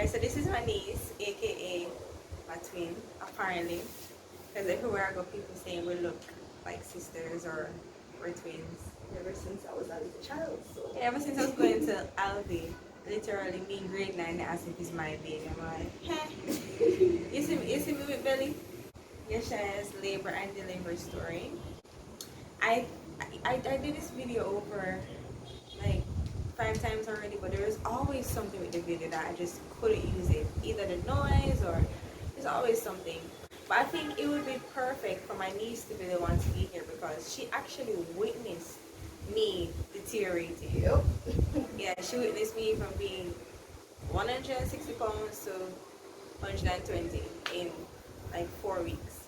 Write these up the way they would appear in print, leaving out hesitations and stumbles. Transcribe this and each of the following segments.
so this is my niece, aka my twin, apparently. Because everywhere I go, people say we look like sisters or we're twins. Ever since I was a little child, so. Yeah, ever since I was going to Aldi, literally me in grade 9, they asked if it's my baby. I'm like, hey, you see me with belly? Yesha's labor and delivery story. I did this video over like 5 times already, but there was always something with the video that I just couldn't use it. Either the noise or there's always something. But I think it would be perfect for my niece to be the one to be here because she actually witnessed me deteriorating. Yep. Yeah, she witnessed me from being 160 pounds to 120 in like 4 weeks.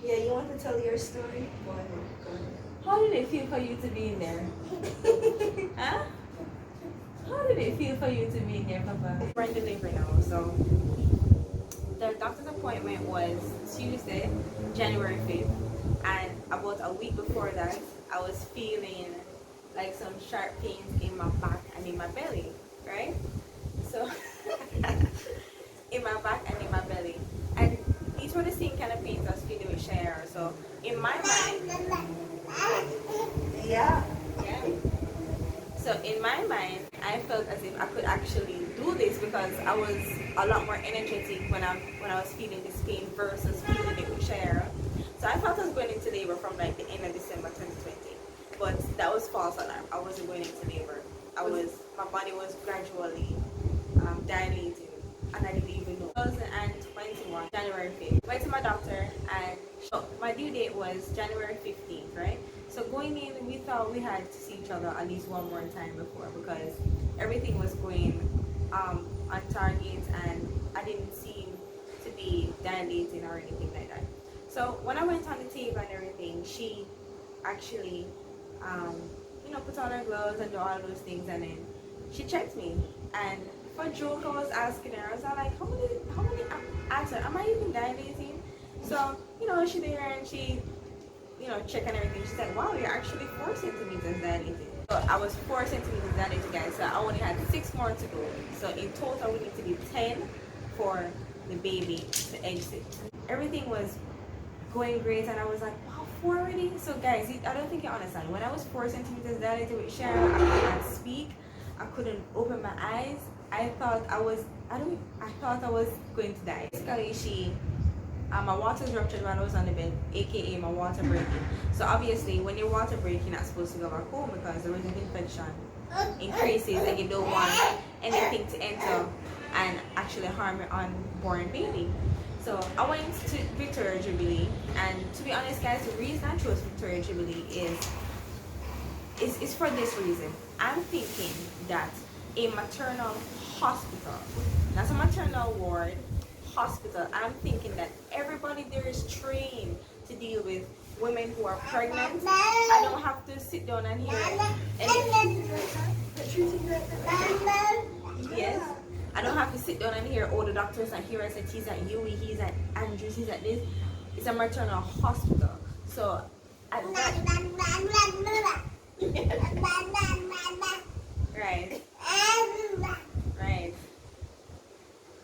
Yeah, you want to tell your story? Go ahead. How did it feel for you to be in there? Huh? How did it feel for you to be in there, Papa? We're in delivery now, so the doctor's appointment was Tuesday, January 5th, and about a week before that, I was feeling like some sharp pains in my back and in my belly, right? So, in my back and in my belly. And these were the same kind of pains I was feeling with Shayara. So, in my mind, Yeah. So in my mind, I felt as if I could actually do this because I was a lot more energetic when I was feeling this pain versus feeling it with Shayara. So I thought I was going into labor from like the end of December 2020, but that was false alarm. I wasn't going into labor. My body was gradually dilating, and I didn't even know. 2021, January 5th. Went to my doctor, and my due date was January 15th, right? So going in, we thought we had to see each other at least one more time before because everything was going on target, and I didn't seem to be dilating or anything like that. So when I went on the tape and everything, she actually, put on her gloves and do all those things, and then she checked me. And for a joke, I was asking her, I was like, how many, I asked her, am I even dilating? So, she there and she, checking everything. She said, wow, you're actually 4 centimeters dilated. So I was 4 centimeters dilated, guys. So I only had 6 more to go. So in total, we need to be 10 for the baby to exit. Everything was going great, and I was like, wow, 4 already? So guys, I don't think you understand. When I was 4 centimeters dilated with Sharon, I could not speak. I couldn't open my eyes. I thought I was going to die. Basically, my water was ruptured while I was on the bed, aka my water breaking. So obviously, when your water breaks, you're not supposed to go back home because the risk of infection increases, and you don't want anything to enter and actually harm your unborn baby. So I went to Victoria Jubilee, and to be honest, guys, the reason I chose Victoria Jubilee is for this reason. I'm thinking that a maternal hospital, not a maternal ward, hospital, I'm thinking that everybody there is trained to deal with women who are pregnant. I don't have to sit down and hear yes, I don't have to sit down and hear all the doctors and hear I said he's at UE, he's at Andrews, he's at this. It's a maternal hospital. So at that, right. Right.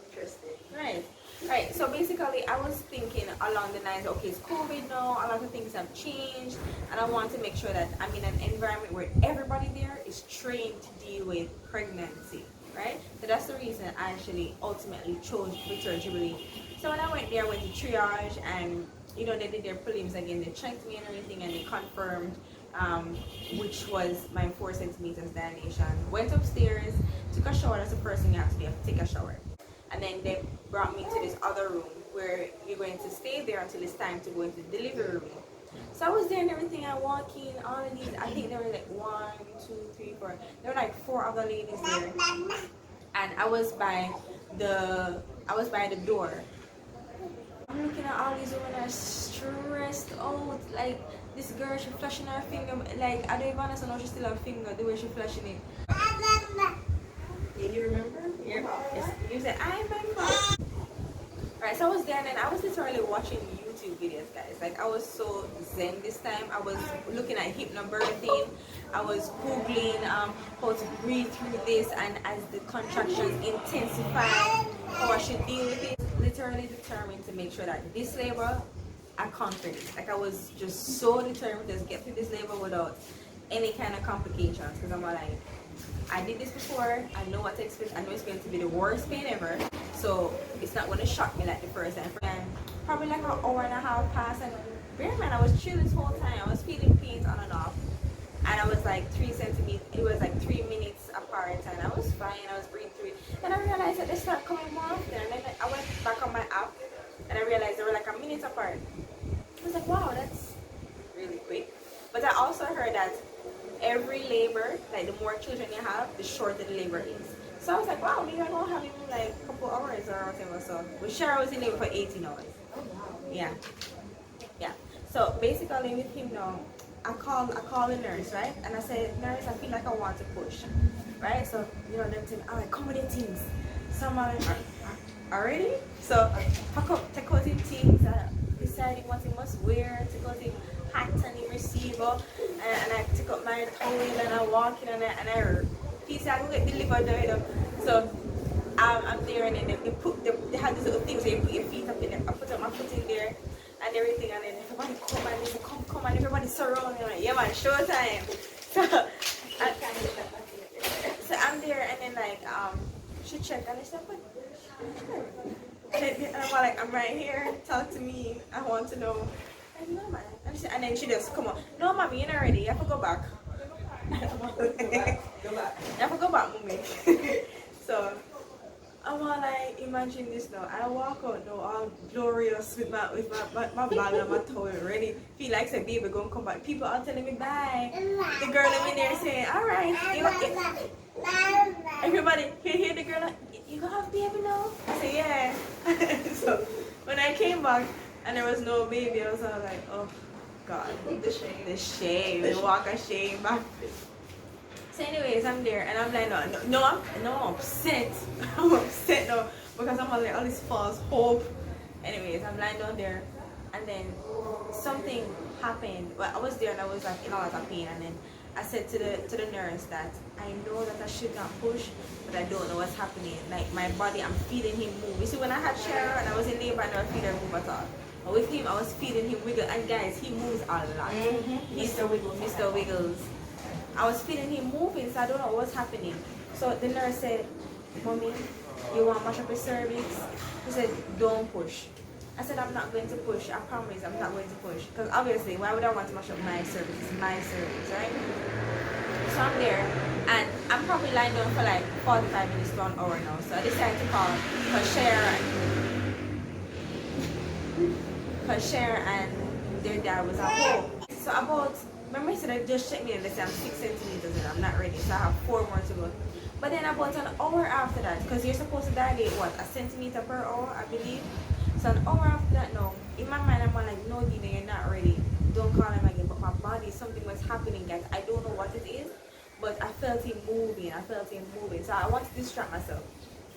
Interesting. Right. So basically, I was thinking along the lines, okay, it's COVID now, a lot of things have changed, and I want to make sure that I'm in an environment where everybody there is trained to deal with pregnancy, right? So that's the reason I actually ultimately chose Victoria Jubilee. So when I went there, I went to triage, and they did their prelims again. They checked me and everything, and they confirmed which was my 4 centimeters dilation. Went upstairs, took a shower. That's the first thing you have to do, you have to take a shower. And then they brought me to this other room where you're going to stay there until it's time to go into the delivery room. So I was there and everything. I walk in, all of these, I think there were like 1, 2, 3, 4. There were like 4 other ladies there. And I was by the door. I'm looking at all these women are stressed out. Like this girl, she flashing her finger. Like I don't even understand how she still have a finger the way she flashing it. Yeah, you remember? Yeah. You said I remember. Right, so I was there and then I was literally watching YouTube YouTube videos, guys. Like, I was so zen this time. I was looking at hypnobirthing. I was googling how to breathe through this, and as the contractions intensify, how I should deal with it. Literally determined to make sure that this labor, I conquered it. Like, I was just so determined to just get through this labor without any kind of complications, because I'm like, I did this before, I know what to expect. I know it's going to be the worst pain ever, so it's not going to shock me like the first time. And probably like an hour and a half passed, and bear in mind, I was chill this whole time. I was feeling pains on and off, and I was like 3 centimeters, it was like 3 minutes apart, and I was fine. I was breathing through it. Then I realized that they started coming more often, and then I went back on my app, and I realized they were like a minute apart. I was like, wow, that's really quick. But I also heard that every labor, like the more children you have, the shorter the labor is. So I was like, wow, maybe I don't have even like a couple hours or whatever. So with Shara, I was in labor for 18 hours. Yeah. Yeah. So basically with him now, I call the nurse, right? And I said, nurse, I feel like I want to push. Right? So, you know, them things, all right, come with the things. Some are like, already? So take out the things, deciding what he must wear, take out the hat and the receiver, and I take up my towel and I walk in and I piece I go get delivered there. So I'm there, and then they have these little things where you put your feet up in them. I put up my foot in there and everything, and then everybody come and they say come and everybody surround me. I'm like, yeah man, showtime. So I'm there, and then like she checked and I said, what? And I'm like, I'm right here, talk to me, I want to know. And no man. And then she just come on. No mommy, you're not ready. You have to go back. Go back. You have to go back, mommy. So I'm all like, imagine this now. I walk out now all glorious with my bag and my towel ready. Feel like say baby gonna come back. People are telling me bye. The girl in there saying, alright. Everybody hear the girl like, you gonna have baby now? I say yeah. So when I came back and there was no baby, I was all like, oh God. The shame. The walk of shame back. So anyways, I'm there and I'm like, I'm upset. I'm upset now because I'm like, all this false hope. Anyways, I'm lying down there, and then something happened. Well, I was there and I was like in a lot of pain, and then I said to the nurse that I know that I should not push, but I don't know what's happening. Like my body, I'm feeling him move. You see, when I had Shara and I was in labor, I never feel her move at all. But with him, I was feeling him wiggle, and guys, he moves a lot. Mr. Wiggles. Mr. Wiggles. I was feeling him moving, so I don't know what's happening. So the nurse said, Mommy, you want to mash up your cervix? She said, don't push. I said, I'm not going to push. I promise I'm not going to push. Because obviously, why would I want to mash up my cervix? It's my cervix, right? So I'm there, and I'm probably lying down for like 45 minutes to an hour now. So I decided to call Cher and their dad was at home. So about, remember I said I just checked me and they said I'm 6 centimeters and I'm not ready, so I have 4 more to go. But then about an hour after that, because you're supposed to dilate what, a centimeter per hour, I believe. So an hour after that, no, in my mind I'm like, no Dina, you're not ready, don't call him again. But my body, something was happening, guys. I don't know what it is, but I felt him moving. So I want to distract myself.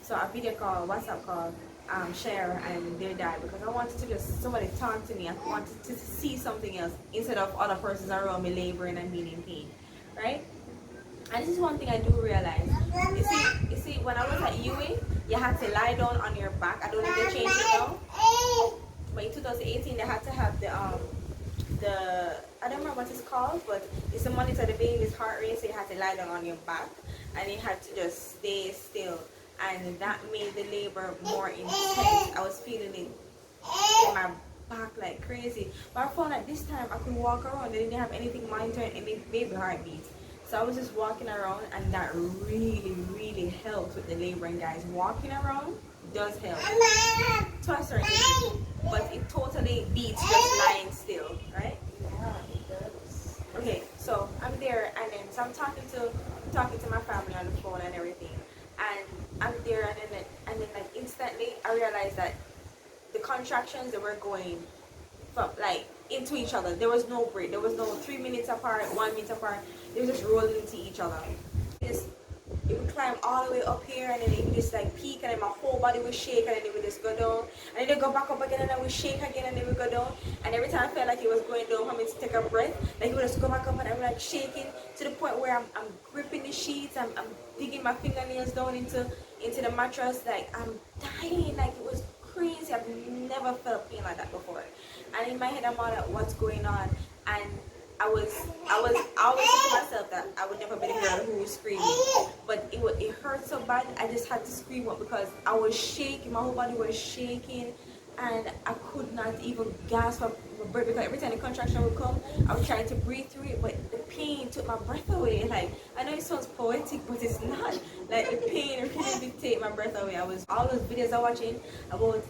So I video call, WhatsApp call Cher and their dad, because I wanted to just somebody talk to me. I wanted to see something else instead of other persons around me laboring and being in pain, right? And this is one thing I do realize. You see, when I was at UA, you had to lie down on your back. I don't know if they changed it now, but in 2018 they had to have the I don't remember what it's called, but it's to monitor the baby's heart rate. So you had to lie down on your back, and you had to just stay still, and that made the labor more intense. I was feeling it in my back like crazy. But I found that this time I could walk around. They didn't have anything monitoring any baby heartbeat. So I was just walking around, and that really helped with the laboring, guys. Walking around does help to a certain degree, but it totally beats just lying still, right? Yeah, it does. Okay, so I'm there, and then so I'm talking to my family on the phone and everything, and I'm there, and then like instantly I realized that the contractions, they were going from like into each other. There was no break. There was no 3 minutes apart, 1 minute apart. They were just rolling into each other. it would climb all the way up here, and then it would just like peak, and then my whole body would shake, and then it would just go down, and then it would go back up again, and I would shake again, and it would go down. And every time I felt like it was going down for me to take a breath, like it would just go back up, and I'm like shaking to the point where I'm gripping the sheets, I'm digging my fingernails down into the mattress, like I'm dying, like it was crazy. I've never felt pain like that before. And in my head, I'm all like, what's going on? And I always told myself that I would never be the girl who was screaming, but it hurt so bad. I just had to scream up because I was shaking. My whole body was shaking, and I could not even gasp for breath because every time the contraction would come, I was trying to breathe through it, but the pain took my breath away. Like, I know it sounds poetic, but it's not. Like, the pain really did take my breath away. I was all those videos I was watching about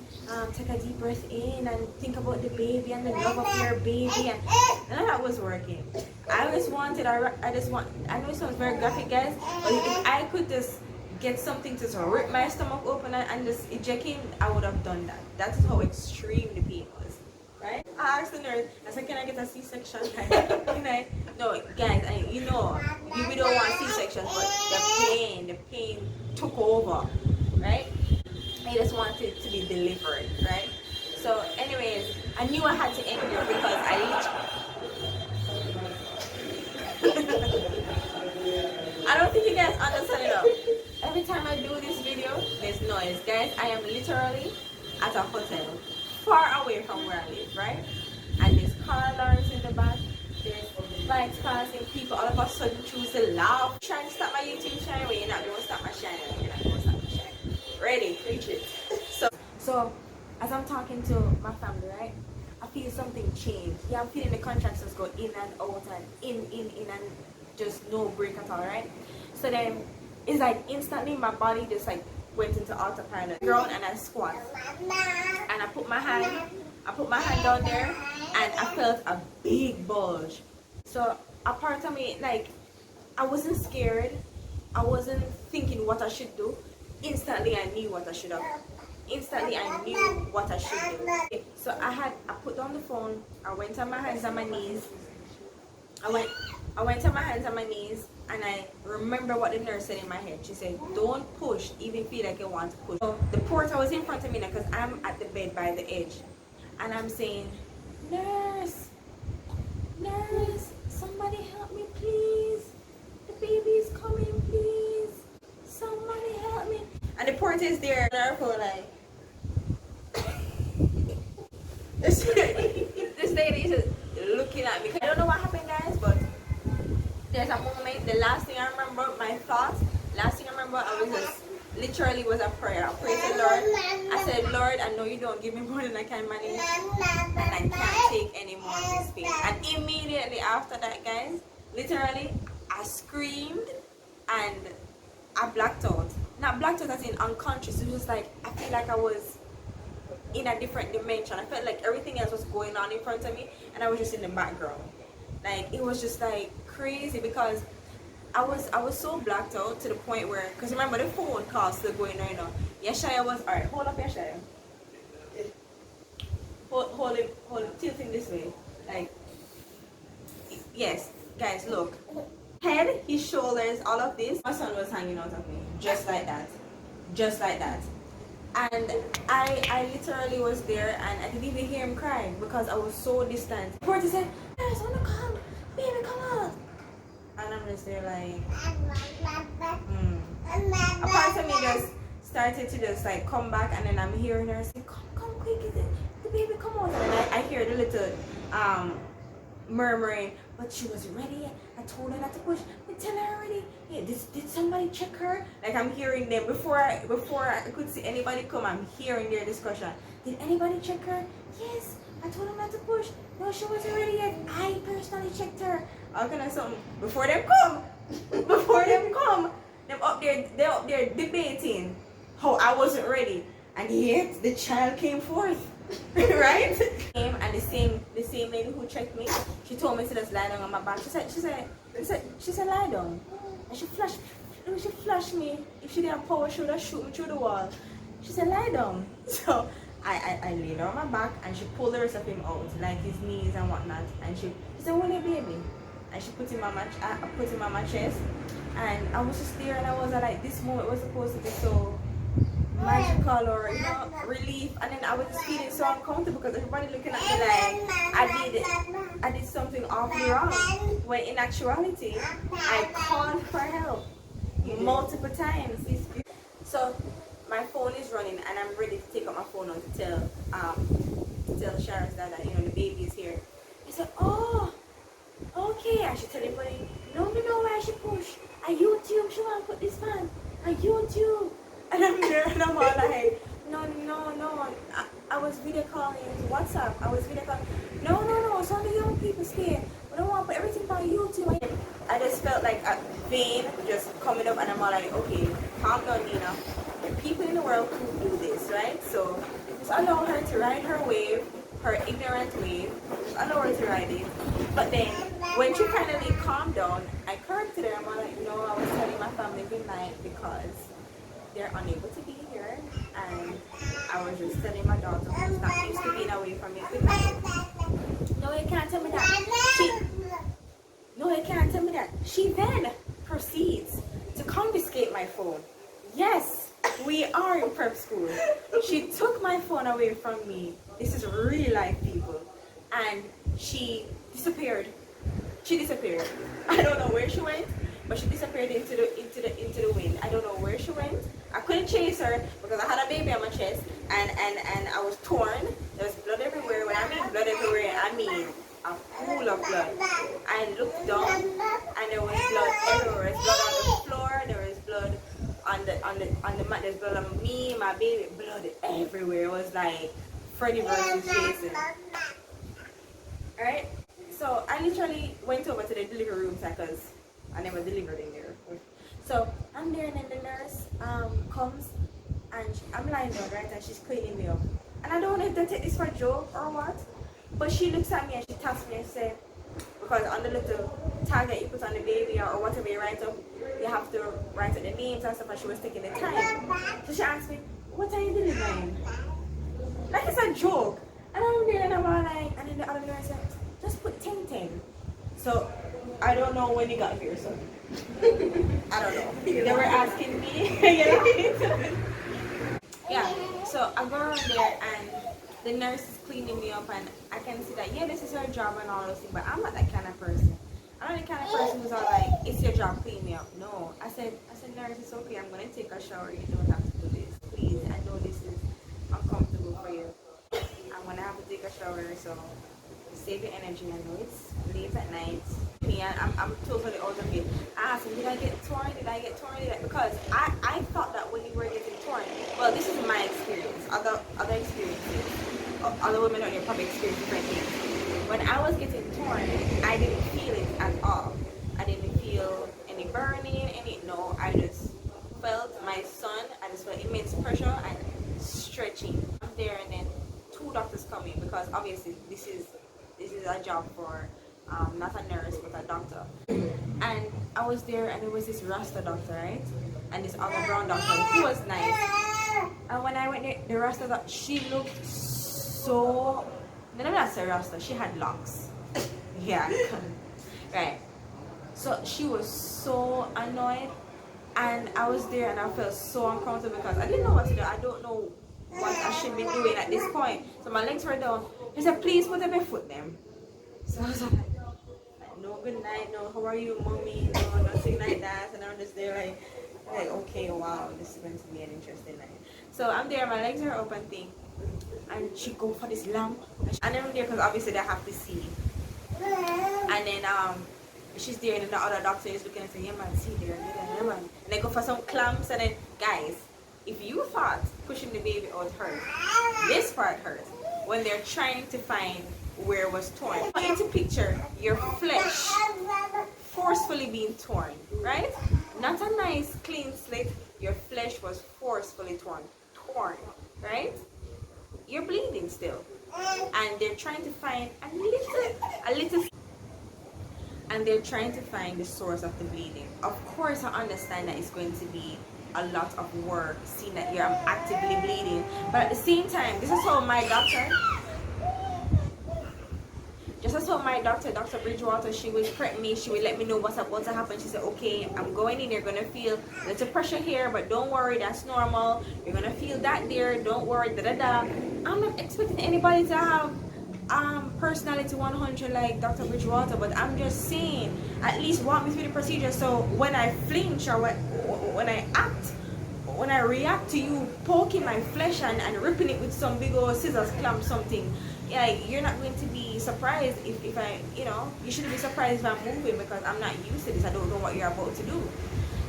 take a deep breath in and think about the baby and the love of your baby, and none of that was working. I know it sounds very graphic, guys, but if I could just get something to rip my stomach open and just eject him, I would have done that. That is how extreme the pain was, right? I asked the nurse, I said, can I get a C-section? No, guys, we don't want C-section, but the pain took over, right? I just wanted to be delivered, right? So anyways, I knew I had to end here because I don't think you guys understand it all. Every time I do this video, there's noise. Guys, I am literally at a hotel far away from where I live, right? And there's car alarms in the back, there's lights passing, people all of a sudden choose to laugh. Trying to stop my YouTube shine, but you're not going to stop my shine. You're not going to stop my shine. Ready, preach it. So as I'm talking to my family, right, I feel something change. Yeah, I'm feeling the contractions go in and out and in and just no break at all, right? So then it's like instantly my body just like went into autopilot. Ground, and I squat. And I put my hand down there, and I felt a big bulge. So a part of me, like, I wasn't scared. I wasn't thinking what I should do. Instantly I knew what I should have. Instantly I knew what I should do. Okay, so I put down the phone, I went on my hands and my knees. I went on my hands and my knees, and I remember what the nurse said in my head. She said, don't push, even feel like you want to push. So the porter was in front of me now because I'm at the bed by the edge. And I'm saying, nurse, somebody help me, please. The baby's coming, please. Somebody help me. And the porter is there, and I feel like, this lady is just looking at me. I don't know what happened, guys, but there's a moment. The last thing I remember, my thoughts, I was just literally was a prayer. I prayed to Lord. I said, Lord, I know you don't give me more than I can manage, and I can't take any more of this pain. And immediately after that, guys, literally, I screamed and I blacked out. Not blacked out as in unconscious. It was just like, I feel like I was in a different dimension. I felt like everything else was going on in front of me, and I was just in the background. Like, it was just like crazy because I was so blacked out to the point where, because remember the phone call still going on, you know. Yeshaya was, alright, hold up Yeshaya. Hold it, tilt him this way. Like, yes, guys, look. Head, his shoulders, all of this. My son was hanging out of me, just like that. Just like that. And I literally was there, and I didn't even hear him crying because I was so distant. The porter said, "Nurse, wanna come? Baby, come out." And I'm just there like, A part of me just started to just like come back, and then I'm hearing her say, come quick, the baby come out. And then I hear the little murmuring, but she was ready. I told her not to push. I tell her already. Hey, did somebody check her? Like, I'm hearing them before I could see anybody come. I'm hearing their discussion. Did anybody check her? Yes. I told her not to push. No, she wasn't ready yet. I personally checked her. All kind of something before them come. They're up there debating how I wasn't ready, and yet the child came forth. Right? And the same lady who checked me, she told me to just lie down on my back. She said lie down. And she flashed me. If she didn't power, she would have shoot me through the wall. She said lie down. So I laid on my back, and she pulled the rest of him out, like his knees and whatnot. And she said, "Well, baby." and she put him on I put him on my chest, and I was just there, and I was like, this moment was supposed to be so magical or relief, and then I was just feeling so uncomfortable because everybody looking at me like I did something awfully wrong, when in actuality I called for help multiple times. So my phone is running, and I'm ready to take out my phone on to tell Sharon's dad that the baby is here. He said, oh, okay. I should tell everybody, no, why she push. I YouTube, she want to put this man. I YouTube. And I'm there, and I'm all like, no. I was video calling WhatsApp. I was video calling. No. Some of the young people scared. We don't want to put everything on YouTube. I just felt like a vein just coming up, and I'm all like, okay, calm down, Nina. The people in the world who do this, right? So just allow her to ride her wave, her ignorant wave. Just allow her to ride it. But then when she finally calmed down, I corrected her. I'm all like, no, I was telling my family good night because they're unable to be here, and I was just telling my daughter who's not used to being away from me good night. No, you can't tell me that. No, you can't tell me that. She then proceeds to confiscate my phone. Yes, we are in prep school. She took my phone away from me. This is real life, people. And she disappeared. I don't know where she went, but she disappeared into the wind. I don't know where she went. I couldn't chase her because I had a baby on my chest, and I was torn. There was blood everywhere. When I mean blood everywhere, I mean a pool of blood. I looked down, and there was blood everywhere. There was blood on the floor. There was blood on the mat. There's blood on me, my baby. Blood everywhere. It was like Freddy versus Jason. Alright? So I literally went over to the delivery room because I never delivered in there. So I'm there, and then the nurse comes, and I'm lying down, right, and she's cleaning me up. And I don't know if they take this for a joke or what, but she looks at me and she taps me and says, because on the little tag that you put on the baby or whatever you write up, you have to write up the names and stuff, and she was taking the time. So she asked me, what are you delivering? Like it's a joke. And I'm there, and I'm all like, and then the other nurse said, just put 10. So I don't know when you got here, so I don't know. They were asking me. Yeah, so I go around there, and the nurse is cleaning me up, and I can see that, yeah, this is her job and all those things, but I'm not that kind of person. I'm not the kind of person who's all like, it's your job, clean me up. No, I said, nurse, it's okay, I'm going to take a shower, you don't have to do this. Please, I know this is uncomfortable for you. I'm going to have to take a shower, so save your energy. I know it's late at night. I'm totally out of it. I asked him, did I get torn? Because I thought that when you were getting torn, well, this is my experience. Other experiences, other women out there probably experience different things. When I was getting torn, I didn't feel it at all. I didn't feel any burning, no. I just felt my son. I just felt immense pressure and stretching. I'm there, and then 2 doctors come in because obviously this is a job for not a nurse but a doctor. And I was there, and there was this Rasta doctor, right, and this other brown doctor who was nice. And when I went there, the Rasta doctor, she looked so, let me not say Rasta, she had locks. Yeah. Right. So she was so annoyed, and I was there, and I felt so uncomfortable because I didn't know what to do. I don't know what I should be doing at this point. So my legs were down. He said, please put up your foot then. So I was like, no, good night, no, how are you, mommy? No, nothing like that. And I'm just there like, okay, wow, this is going to be an interesting night. So I'm there, my legs are open thing. And she go for this lamp. And I'm there because obviously they have to see. And then she's there, and then the other doctor is looking and saying, yeah man, see there, yeah man. And they go for some clamps, and then, guys, if you thought pushing the baby out hurt, this part hurt. When they're trying to find where it was torn. I want you to picture your flesh forcefully being torn, right? Not a nice clean slate. Your flesh was forcefully torn, right? You're bleeding still, and they're trying to find a little, and they're trying to find the source of the bleeding. Of course, I understand that it's going to be a lot of work seeing that you're actively bleeding, but at the same time, this is how my doctor, Just as what my doctor, Dr. Bridgewater, she would prep me, she would let me know what's about to happen. She said, okay, I'm going in, you're going to feel a little pressure here, but don't worry, that's normal. You're going to feel that there, don't worry, da-da-da. I'm not expecting anybody to have personality 100 like Dr. Bridgewater, but I'm just saying, at least walk me through the procedure, so when I flinch or when I act, when I react to you poking my flesh and ripping it with some big old scissors clamp something, yeah, you're not going to be surprised if I, you shouldn't be surprised if I'm moving, because I'm not used to this. I don't know what you're about to do.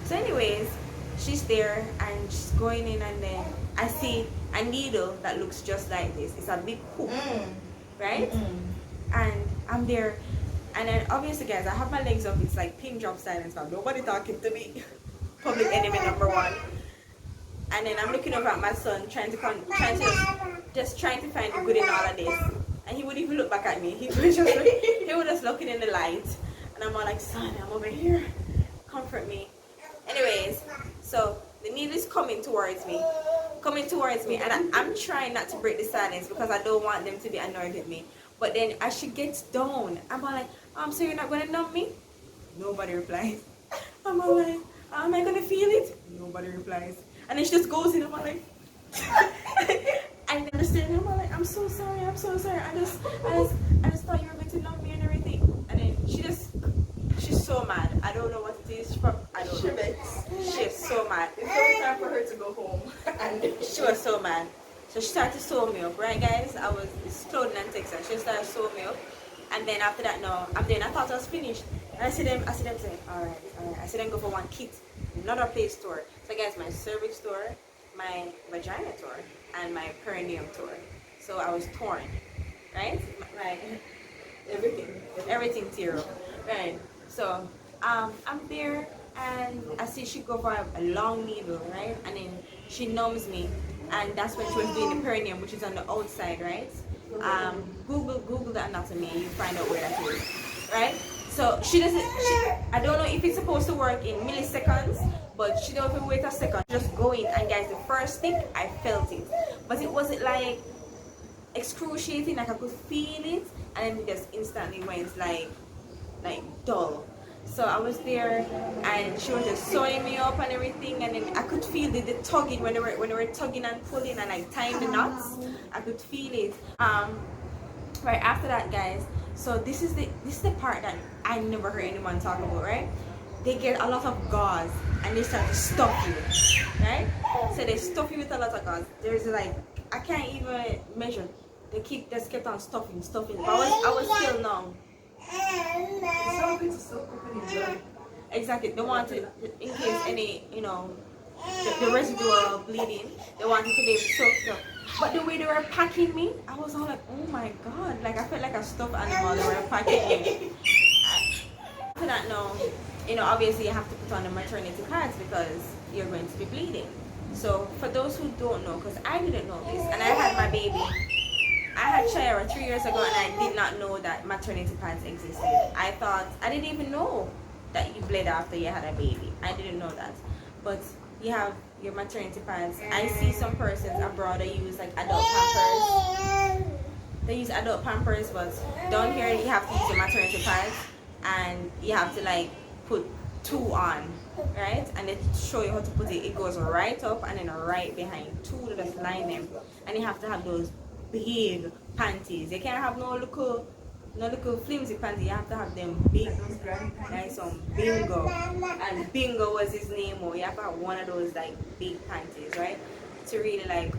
So anyways, she's there and she's going in, and then I see a needle that looks just like this. It's a big hook, right? And I'm there, and then obviously, guys, I have my legs up. It's like pin drop silence, but nobody talking to me. Public enemy number one. And then I'm looking over at my son, trying to find the good in all of this. And he wouldn't even look back at me. He was just looking in the light. And I'm all like, son, I'm over here. Comfort me. Anyways, so the needle is coming towards me. And I'm trying not to break the silence because I don't want them to be annoyed with me. But then as she gets down, I'm all like, so you're not going to numb me? Nobody replies. I'm all like, am I going to feel it? Nobody replies. And then she just goes in, I'm like, I understand. I'm like, I'm so sorry. I just thought you were going to love me and everything. And then she's so mad. I don't know what it is. I don't know. She's so mad. It's no time for her to go home. And she was so mad. So she started to sew me up, right, guys? It's clothing and textile. She started to sew me up. And then after that, no, I'm there. And I thought I was finished. And I see them say, all right. I see them go for one kit. Another place tour. So guys, my cervix tour, my vagina tour, and my perineum tour. So I was torn, right? Everything zero, right? So I'm there, and I see she go for a long needle, right? And then she numbs me, and that's when she was doing the perineum, which is on the outside, right? Google the anatomy, and you find out where that is, right? So I don't know if it's supposed to work in milliseconds, but she don't even wait a second. Just go in, and guys, the first stick, I felt it. But it wasn't like excruciating, like I could feel it, and then it just instantly went like dull. So I was there, and she was just sewing me up and everything, and then I could feel the tugging when they were tugging and pulling and like tying the knots. I could feel it. Right after that, guys. So this is the part that I never heard anyone talk about, right? They get a lot of gauze and they start to stuff you, right? So they stuff you with a lot of gauze. There's like, I can't even measure. They just kept on stuffing. But I was still numb. Exactly. They wanted, in case any, the residual bleeding, they wanted to be soaked up. But the way they were packing me, I was all like, oh my god, like I felt like a stuffed animal. They were packing me. After that, no, obviously you have to put on the maternity pads because you're going to be bleeding. So for those who don't know, because I didn't know this, and I had my baby, I had Shira 3 years ago, and I did not know that maternity pads existed. I didn't even know that you bled after you had a baby. I didn't know that. But you have your maternity pads. I see some persons abroad that use like adult pampers. They use adult pampers, but down here you have to use your maternity pads, and you have to like put 2 on, right? And they show you how to put it. It goes right up and then right behind. 2 to just line them, and you have to have those big panties. You can't have no little flimsy panties. You have to have them big, like some bingo. And bingo was his name. Or you have to have one of those like big panties, right? To really like.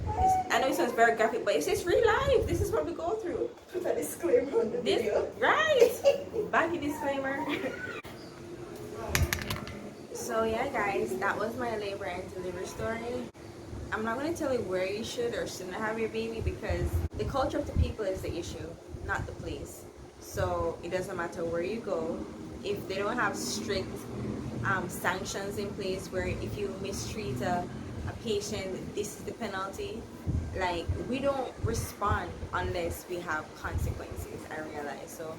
I know it sounds very graphic, but it's just real life. This is what we go through. Put a disclaimer on the video. Right. Back a disclaimer. So yeah, guys, that was my labor and delivery story. I'm not going to tell you where you should or shouldn't have your baby, because the culture of the people is the issue, not the place. So it doesn't matter where you go. If they don't have strict sanctions in place where if you mistreat a patient, this is the penalty. Like, we don't respond unless we have consequences, I realize. So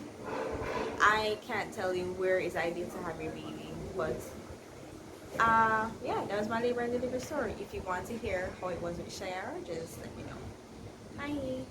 I can't tell you where is ideal to have your baby, but yeah, that was my labor and delivery story. If you want to hear how it was with Shayara, just let me know. Bye.